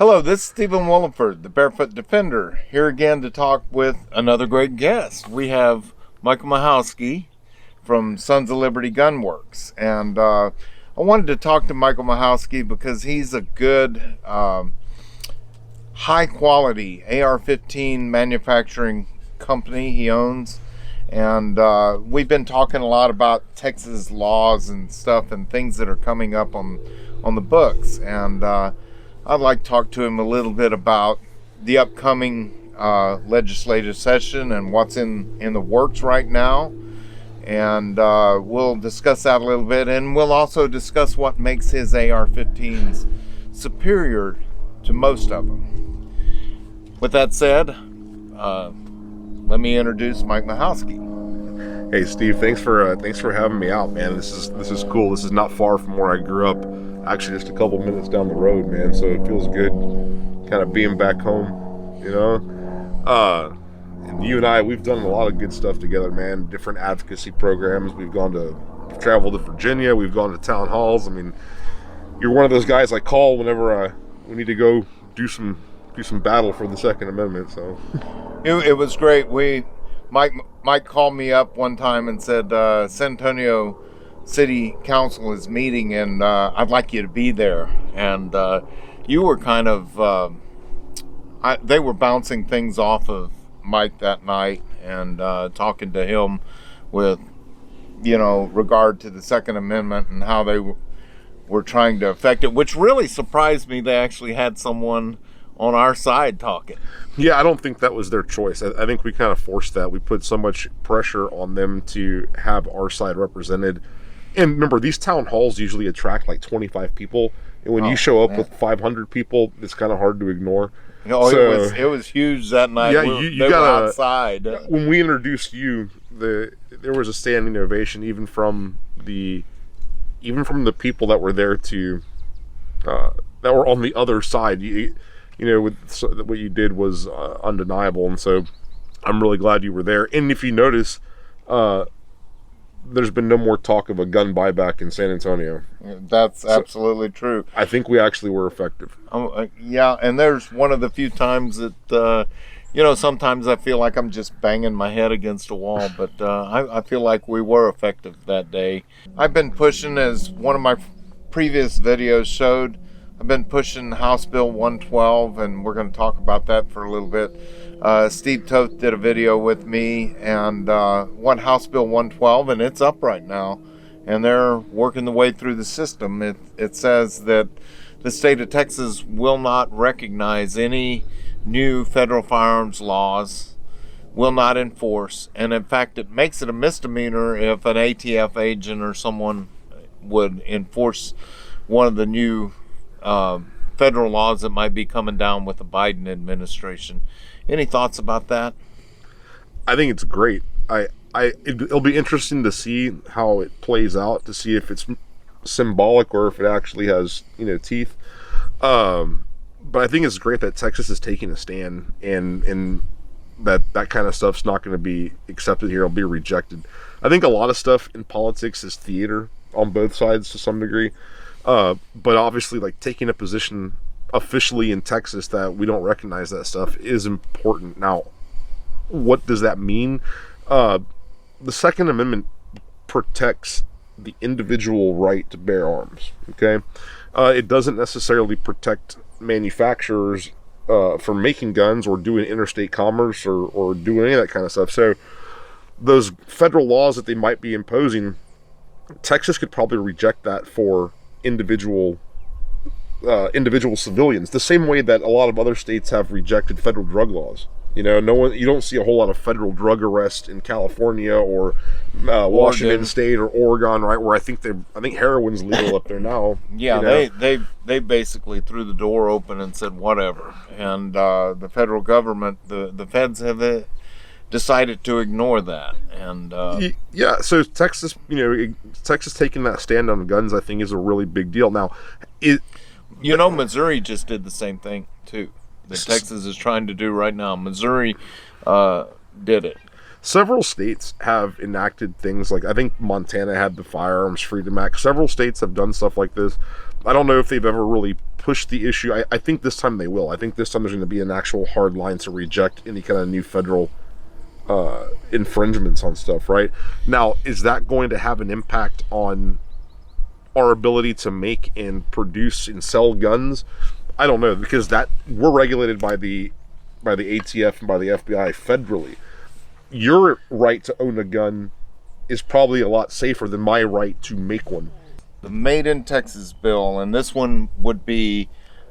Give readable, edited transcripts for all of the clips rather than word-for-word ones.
Hello, this is Stephen Williford, the Barefoot Defender, here again to talk with another great guest. We have Michael Mikowski from Sons of Liberty Gunworks, and I wanted to talk to Michael Mikowski because he's a good, high-quality AR-15 manufacturing company he owns, and we've been talking a lot about Texas laws and stuff and things that are coming up on the books, and I'd like to talk to him a little bit about the upcoming legislative session and what's in the works right now. And we'll discuss that a little bit. And we'll also discuss what makes his AR-15s superior to most of them. With that said, let me introduce Mike Mikowski. Hey Steve, thanks for having me out, man. This is cool. This is not far from where I grew up. Actually, just a couple minutes down the road, man. So it feels good, kind of being back home, you know. And you and I, we've done a lot of good stuff together, man. Different advocacy programs. We've traveled to Virginia. We've gone to town halls. I mean, you're one of those guys I call whenever we need to go do some battle for the Second Amendment. So it was great. Mike called me up one time and said, San Antonio City Council is meeting and I'd like you to be there. And you were kind of, they were bouncing things off of Mike that night and talking to him with, regard to the Second Amendment and how they were trying to affect it, which really surprised me. They actually had someone on our side talking. Yeah, I don't think that was their choice. I think we kind of forced that. We put so much pressure on them to have our side represented. And remember, these town halls usually attract like 25 people. And when you show up with 500 people, it's kind of hard to ignore. It was huge that night. Yeah, they were outside. When we introduced you, there was a standing ovation, even from the people that were there that were on the other side. What you did was undeniable, and so I'm really glad you were there. And if you notice, there's been no more talk of a gun buyback in San Antonio. That's absolutely true. I think we actually were effective. Yeah, and there's one of the few times that, sometimes I feel like I'm just banging my head against a wall, but I feel like we were effective that day. I've been pushing, as one of my previous videos showed, I've been pushing House Bill 112, and we're going to talk about that for a little bit. Steve Toth did a video with me and won House Bill 112, and it's up right now, and they're working the way through the system. It says that the state of Texas will not recognize any new federal firearms laws, will not enforce, and in fact it makes it a misdemeanor if an ATF agent or someone would enforce one of the new federal laws that might be coming down with the Biden administration. Any thoughts about that? I think it's great. It'll be interesting to see how it plays out, to see if it's symbolic or if it actually has, teeth. But I think it's great that Texas is taking a stand, and that kind of stuff's not going to be accepted here. It'll be rejected. I think a lot of stuff in politics is theater on both sides to some degree. But obviously, like, taking a position officially in Texas that we don't recognize that stuff is important. Now, what does that mean? The Second Amendment protects the individual right to bear arms, okay? It doesn't necessarily protect manufacturers from making guns or doing interstate commerce or doing any of that kind of stuff. So those federal laws that they might be imposing, Texas could probably reject that for individual civilians, the same way that a lot of other states have rejected federal drug laws. You don't see a whole lot of federal drug arrest in California or Washington State or Oregon, right? Where I think heroin's legal up there now. Yeah, they basically threw the door open and said whatever, and the federal government, the feds have decided to ignore that, and yeah. So Texas taking that stand on guns, I think, is a really big deal. Now, Missouri just did the same thing too. That Texas is trying to do right now. Missouri did it. Several states have enacted things like, I think Montana had the Firearms Freedom Act. Several states have done stuff like this. I don't know if they've ever really push the issue. I think this time they will. I think this time there's going to be an actual hard line to reject any kind of new federal infringements on stuff, right? Now, is that going to have an impact on our ability to make and produce and sell guns? I don't know, because that we're regulated by the ATF and by the FBI federally. Your right to own a gun is probably a lot safer than my right to make one. The Made in Texas bill, and this one would be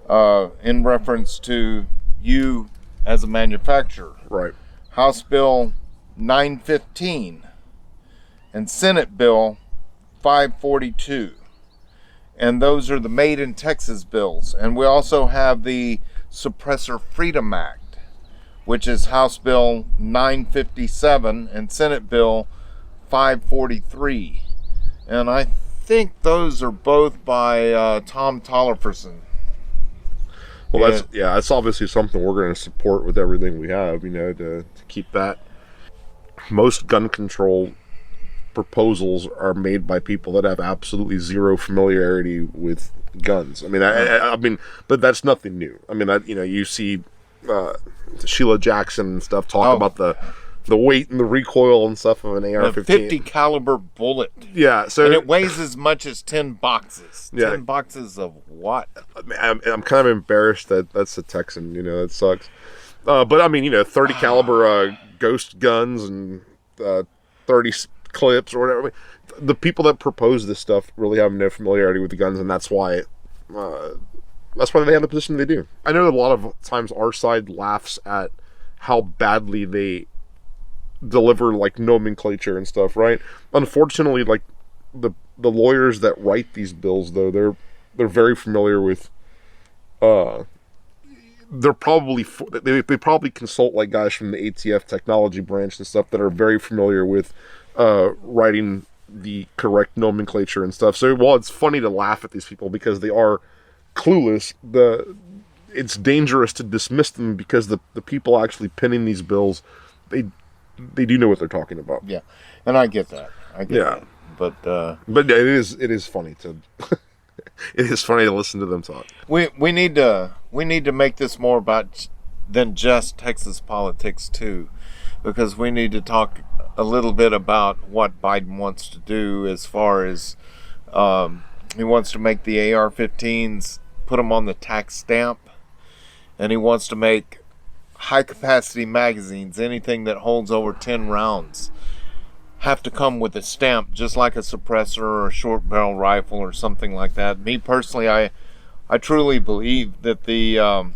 in reference to you as a manufacturer. Right. House Bill 915 and Senate Bill 542. And those are the Made in Texas bills. And we also have the Suppressor Freedom Act, which is House Bill 957 and Senate Bill 543. And I think those are both by Tom Tolliverson. Well, that's obviously something we're going to support with everything we have, to keep that. Most gun control proposals are made by people that have absolutely zero familiarity with guns. I mean, but that's nothing new. I mean, you see Sheila Jackson and stuff talk about the weight and the recoil and stuff of an AR-15. A 50 caliber bullet. Yeah, so and it weighs as much as 10 boxes. Yeah. 10 boxes of what? I'm kind of embarrassed that that's a Texan. It sucks. But I mean, 30 caliber ghost guns and 30 clips or whatever. I mean, the people that propose this stuff really have no familiarity with the guns, and that's why they have the position they do. I know that a lot of times our side laughs at how badly they deliver like nomenclature and stuff, right? Unfortunately, like the lawyers that write these bills, though, they're very familiar with they probably consult like guys from the ATF technology branch and stuff that are very familiar with writing the correct nomenclature and stuff. So while it's funny to laugh at these people because they are clueless, it's dangerous to dismiss them because the people actually penning these bills, they do know what they're talking about. Yeah, and I get that. I get that. But it is funny to it is funny to listen to them talk. We need to make this more about than just Texas politics too, because we need to talk a little bit about what Biden wants to do as far as he wants to make the AR-15s, put them on the tax stamp, and he wants to make high-capacity magazines, anything that holds over 10 rounds, have to come with a stamp, just like a suppressor or a short-barrel rifle or something like that. Me personally, I truly believe that the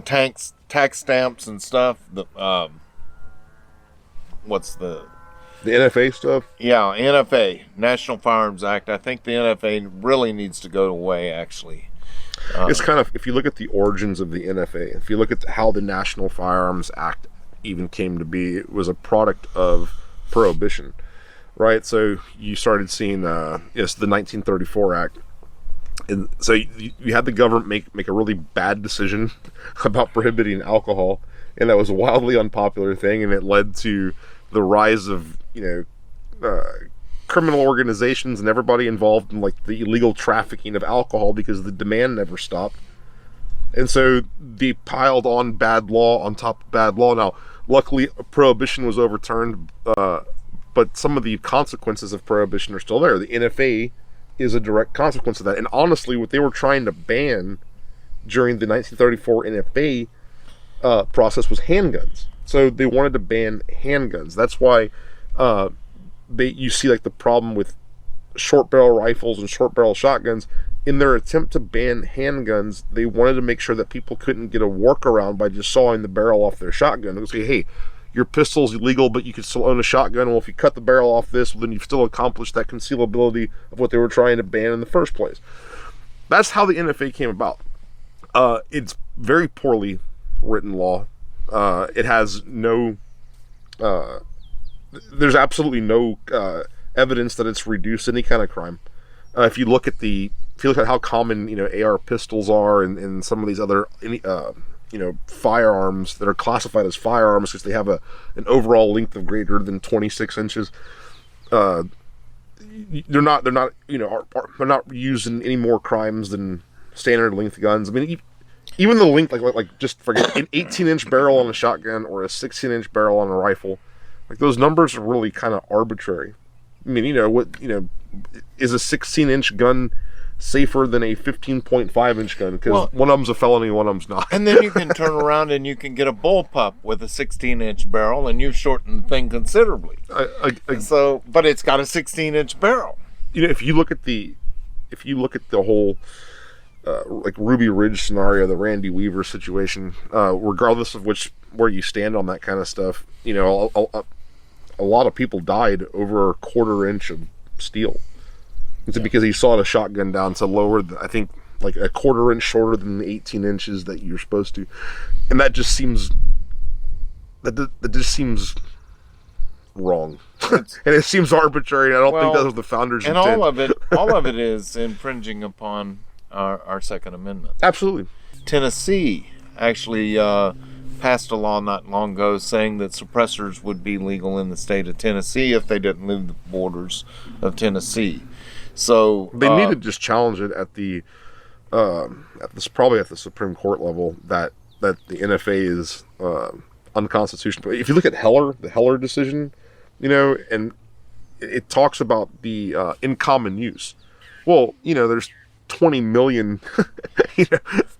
tax stamps and stuff, what's the NFA stuff? Yeah, NFA, National Firearms Act. I think the NFA really needs to go away, actually. It's kind of, if you look at the origins of the NFA, if you look at how the National Firearms Act even came to be, it was a product of Prohibition, right? So you started seeing, the 1934 Act. And so you had the government make a really bad decision about prohibiting alcohol, and that was a wildly unpopular thing, and it led to the rise of, criminal organizations and everybody involved in like the illegal trafficking of alcohol because the demand never stopped. And so they piled on bad law on top of bad law. Now, luckily, Prohibition was overturned, but some of the consequences of Prohibition are still there. The NFA is a direct consequence of that. And honestly, what they were trying to ban during the 1934 NFA process was handguns. So they wanted to ban handguns. That's why you see like the problem with short barrel rifles and short barrel shotguns. In their attempt to ban handguns, they wanted to make sure that people couldn't get a workaround by just sawing the barrel off their shotgun. They'll say, hey, your pistol's illegal, but you can still own a shotgun. Well, if you cut the barrel off this, well, then you've still accomplished that concealability of what they were trying to ban in the first place. That's how the NFA came about. It's very poorly written law. It has no... there's absolutely no evidence that it's reduced any kind of crime. If you look at how common AR pistols are and some of these other firearms that are classified as firearms because they have an overall length of greater than 26 inches, they're not they're not used in any more crimes than standard length guns. I mean, even the length, like just forget an 18-inch barrel on a shotgun or a 16-inch barrel on a rifle. Like, those numbers are really kind of arbitrary. I mean, is a 16-inch gun safer than a 15.5-inch gun? Because one of them's a felony, one of them's not. And then you can turn around and you can get a bullpup with a 16-inch barrel, and you've shortened the thing considerably. But it's got a 16-inch barrel. If you look at the whole like Ruby Ridge scenario, the Randy Weaver situation, regardless of where you stand on that kind of stuff, a lot of people died over a quarter-inch of steel. It's because he sawed a shotgun down to lower, I think, like a quarter-inch shorter than the 18 inches that you're supposed to, and that just seems wrong, and it seems arbitrary. And I don't think that was the founders' intent. And all of it is infringing upon our Second Amendment. Absolutely. Tennessee actually passed a law not long ago saying that suppressors would be legal in the state of Tennessee if they didn't leave the borders of Tennessee. So they need to just challenge it at probably at the Supreme Court level that the NFA is unconstitutional. If you look at the Heller decision, and it talks about the in common use. Well, there's 20 million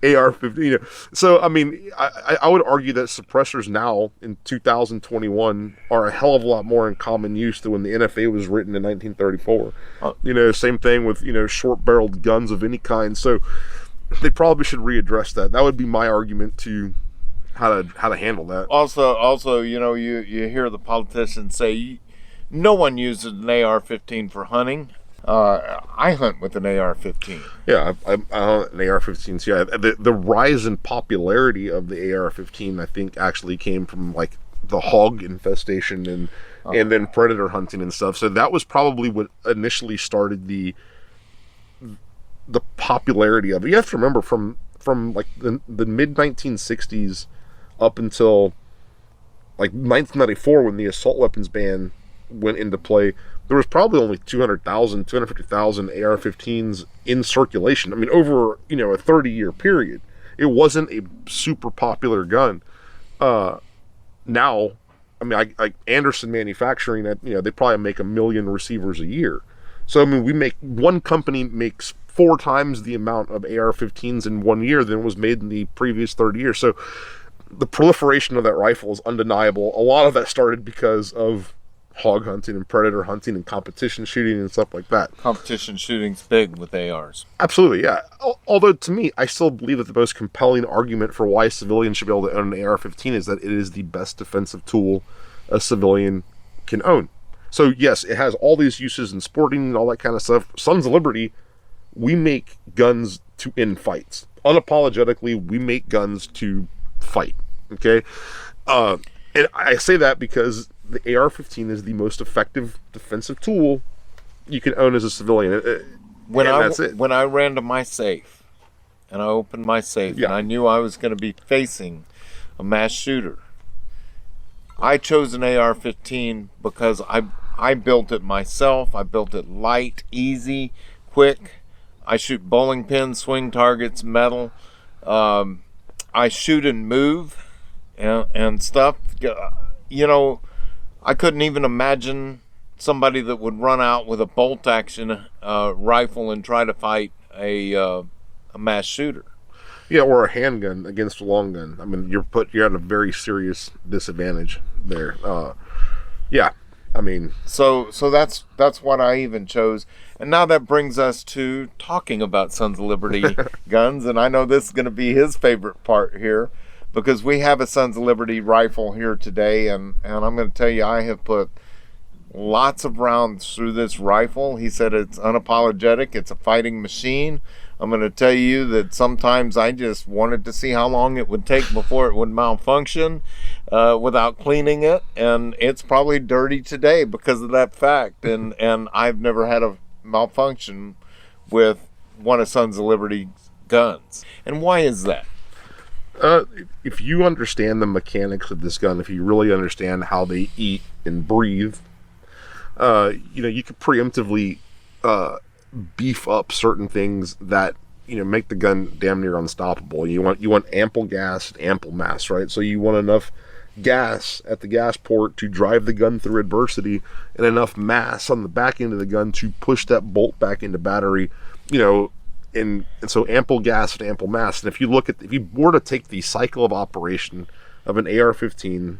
AR-15. So I mean, I would argue that suppressors now in 2021 are a hell of a lot more in common use than when the NFA was written in 1934. Same thing with short-barreled guns of any kind. So they probably should readdress that. That would be my argument to how to handle that. Also, you hear the politicians say no one uses an AR-15 for hunting. I hunt with an AR-15. Yeah, I hunt an AR-15. So yeah, the rise in popularity of the AR-15, I think, actually came from like the hog infestation and then predator hunting and stuff. So that was probably what initially started the popularity of it. You have to remember from like the mid 1960s up until like 1994, when the assault weapons ban went into play, there was probably only 250,000 AR-15s in circulation. I mean, over a 30-year period, it wasn't a super popular gun. Now, I mean, Anderson Manufacturing, they probably make 1 million receivers a year. So I mean, one company makes 4 times the amount of AR-15s in 1 year than was made in the previous 30 years. So the proliferation of that rifle is undeniable. A lot of that started because of hog hunting and predator hunting and competition shooting and stuff like that. Competition shooting's big with ARs. Absolutely, yeah. Although to me, I still believe that the most compelling argument for why civilians should be able to own an AR-15 is that it is the best defensive tool a civilian can own. So yes, it has all these uses in sporting and all that kind of stuff. Sons of Liberty, we make guns to end fights. Unapologetically, we make guns to fight. Okay? And I say that because the AR-15 is the most effective defensive tool you can own as a civilian. That's it. When I ran to my safe, and I opened my safe, and I knew I was going to be facing a mass shooter, I chose an AR-15 because I built it myself. I built it light, easy, quick. I shoot bowling pins, swing targets, metal. I shoot and move and stuff. I couldn't even imagine somebody that would run out with a bolt action rifle and try to fight a mass shooter. Yeah, or a handgun against a long gun. I mean, you're at a very serious disadvantage there. Yeah, I mean. So that's what I even chose. And now that brings us to talking about Sons of Liberty guns, and I know this is going to be his favorite part here, because we have a Sons of Liberty rifle here today, and I'm going to tell you, I have put lots of rounds through this rifle. He said it's unapologetic. It's a fighting machine. I'm going to tell you that sometimes I just wanted to see how long it would take before it would malfunction without cleaning it, and it's probably dirty today because of that fact. And I've never had a malfunction with one of Sons of Liberty guns. And why is that? If you understand the mechanics of this gun, if you really understand how they eat and breathe, you could preemptively beef up certain things that make the gun damn near unstoppable. You want ample gas and ample mass, right? So you want enough gas at the gas port to drive the gun through adversity, and enough mass on the back end of the gun to push that bolt back into battery. And so ample gas and ample mass. And if you were to take the cycle of operation of an AR-15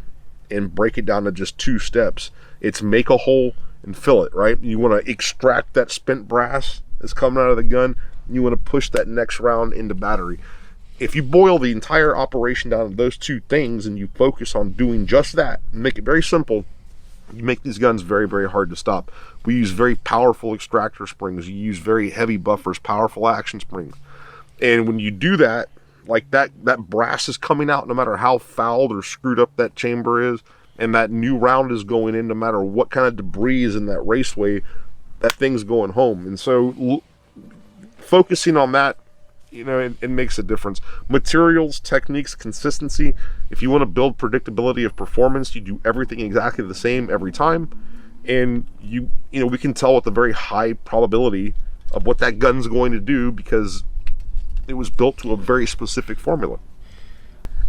and break it down to just 2 steps, it's make a hole and fill it, right? You want to extract that spent brass that's coming out of the gun. You want to push that next round into battery. If you boil the entire operation down to those 2 things and you focus on doing just that, and make it very simple, you make these guns very, very hard to stop. We use very powerful extractor springs. You use very heavy buffers, powerful action springs. And when you do that, like that brass is coming out no matter how fouled or screwed up that chamber is, and that new round is going in no matter what kind of debris is in that raceway, that thing's going home. And so focusing on that, it makes a difference. Materials, techniques, consistency. If you want to build predictability of performance, you do everything exactly the same every time, and we can tell with a very high probability of what that gun's going to do because it was built to a very specific formula.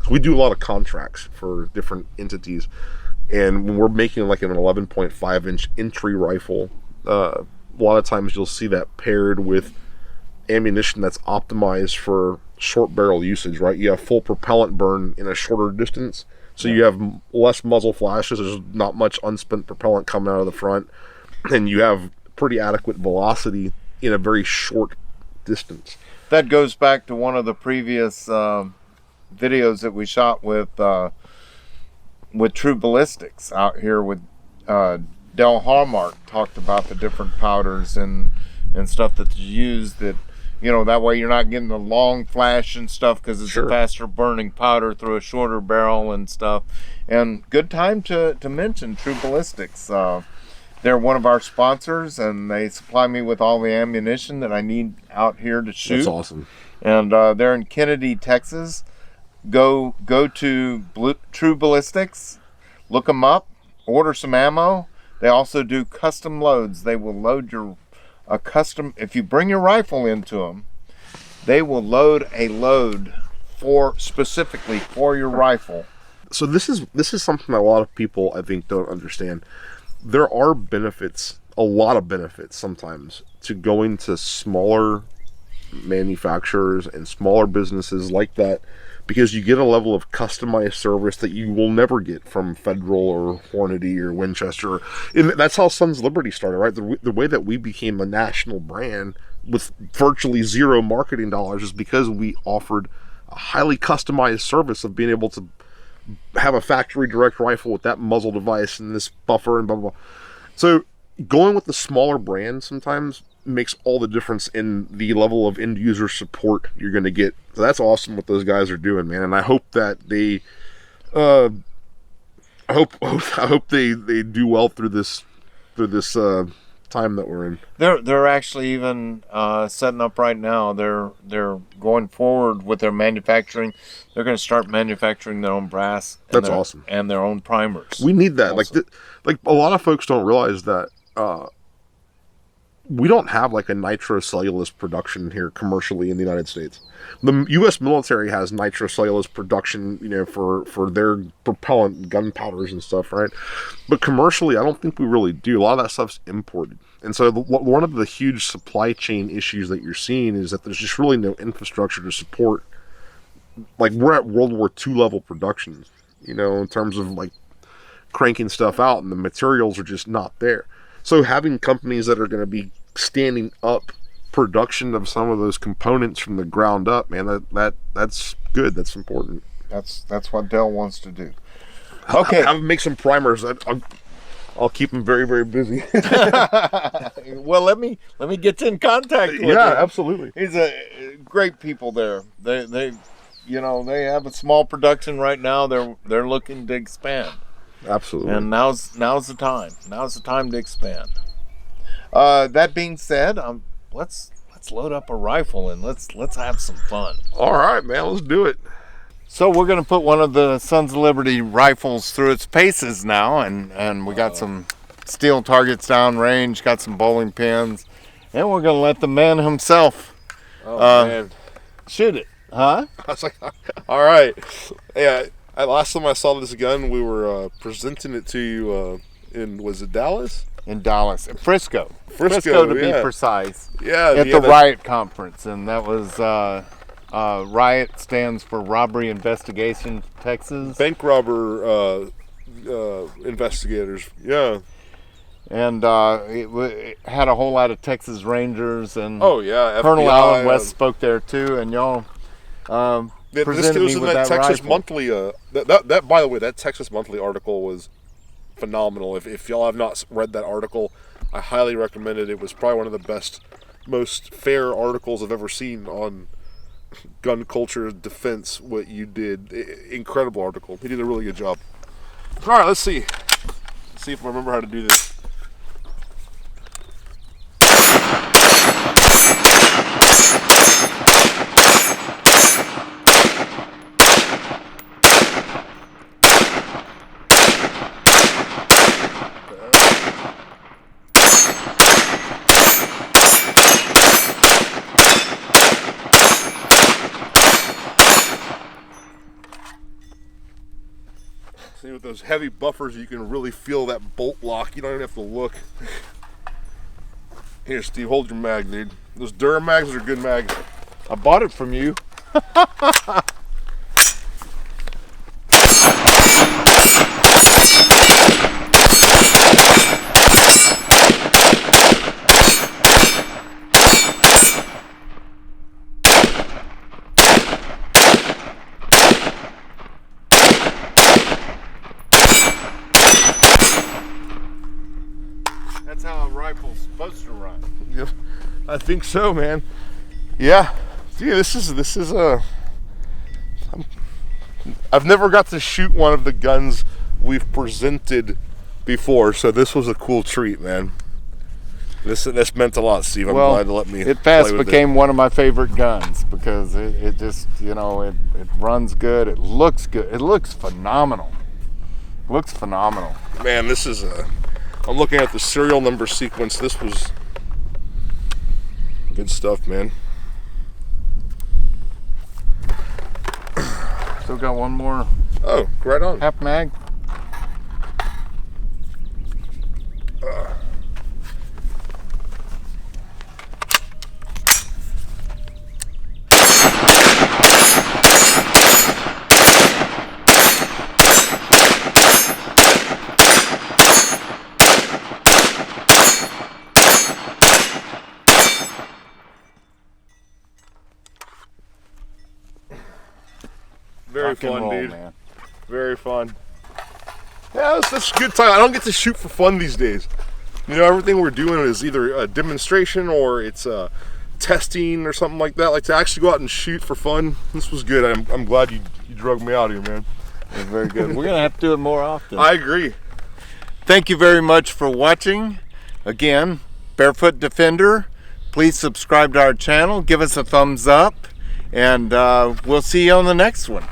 So we do a lot of contracts for different entities, and when we're making like an 11.5 inch entry rifle, a lot of times you'll see that paired with ammunition that's optimized for short barrel usage, right? You have full propellant burn in a shorter distance, so you have less muzzle flashes. There's not much unspent propellant coming out of the front, and you have pretty adequate velocity in a very short distance. That goes back to one of the previous videos that we shot with True Ballistics out here with Del Hallmark. Talked about the different powders and stuff that's used, that that way you're not getting the long flash and stuff because it's a faster burning powder through a shorter barrel and stuff. And good time to mention True Ballistics. They're one of our sponsors, and they supply me with all the ammunition that I need out here to shoot. That's awesome. And they're in Kennedy, Texas. Go to True Ballistics, look them up, order some ammo. They also do custom loads. They will load if you bring your rifle into them, they will load a load specifically for your rifle. So this is something that a lot of people, I think, don't understand. There are benefits, a lot of benefits sometimes, to going to smaller manufacturers and smaller businesses like that, because you get a level of customized service that you will never get from Federal or Hornady or Winchester. And that's how Sons Liberty started, right? The way that we became a national brand with virtually zero marketing dollars is because we offered a highly customized service of being able to have a factory direct rifle with that muzzle device and this buffer and blah, blah, blah. So going with the smaller brand sometimes makes all the difference in the level of end user support you're going to get. So that's awesome what those guys are doing, man. And I hope that they, I hope they do well through this time that we're in. They're actually even setting up right now. They're going forward with their manufacturing. They're going to start manufacturing their own brass. That's awesome. And their own primers. We need that. Also. Like a lot of folks don't realize that we don't have like a nitrocellulose production here commercially in the United States. The U.S. military has nitrocellulose production, for their propellant, gunpowders and stuff, right? But commercially, I don't think we really do. A lot of that stuff's imported. And so one of the huge supply chain issues that you're seeing is that there's just really no infrastructure to support. Like, we're at World War II level production, in terms of like cranking stuff out, and the materials are just not there. So having companies that are going to be standing up production of some of those components from the ground up, man, that's good. That's important. That's what Dell wants to do. Okay, I'll make some primers. I'll keep them very, very busy. Well, let me get in contact with him. Yeah, absolutely. He's a great people there. They have a small production right now. They're looking to expand. Absolutely. And now's the time. Now's the time to expand. That being said, let's load up a rifle and let's have some fun. All right, man, let's do it. So we're going to put one of the Sons of Liberty rifles through its paces now, and we got some steel targets down range, got some bowling pins, And we're going to let the man himself Man. shoot it. Huh? I was like, all right. Yeah, last time I saw this gun, we were presenting it to you was it Dallas? In Dallas. Frisco Frisco, to be yeah. precise. Yeah. At the Riot Conference. And that was, Riot stands for Robbery Investigation Texas. Bank robber investigators. Yeah. And it had a whole lot of Texas Rangers. And Oh, yeah. Colonel FBI, Allen West spoke there too. And y'all this presented goes me in with that that Texas rifle. Monthly. That by the way, that Texas Monthly article was phenomenal. If y'all have not read that article, I highly recommend it. It was probably one of the best, most fair articles I've ever seen on gun culture defense. What you did, incredible article. He did a really good job. All right, let's see if I remember how to do this. See, with those heavy buffers, you can really feel that bolt lock. You don't even have to look. Here, Steve, hold your mag, dude. Those Duramags are good mags. I bought it from you. That's how a rifle's supposed to run. Yep, I think so, man. Yeah, dude, this is I've never got to shoot one of the guns we've presented before, so this was a cool treat, man. This meant a lot, Steve. I'm glad to let me. It fast play with became one of my favorite guns because it just, it runs good. It looks good. It looks phenomenal. Looks phenomenal. Man, this is I'm looking at the serial number sequence. This was good stuff, man. Still got one more Oh, right on. half mag. Very Rock and fun, roll, dude. man. Very fun. Yeah, that's a good time. I don't get to shoot for fun these days. Everything we're doing is either a demonstration or it's testing or something like that. Like to actually go out and shoot for fun. This was good. I'm glad you drug me out here, man. It was very good. We're gonna have to do it more often. I agree. Thank you very much for watching. Again, Barefoot Defender. Please subscribe to our channel. Give us a thumbs up, and we'll see you on the next one.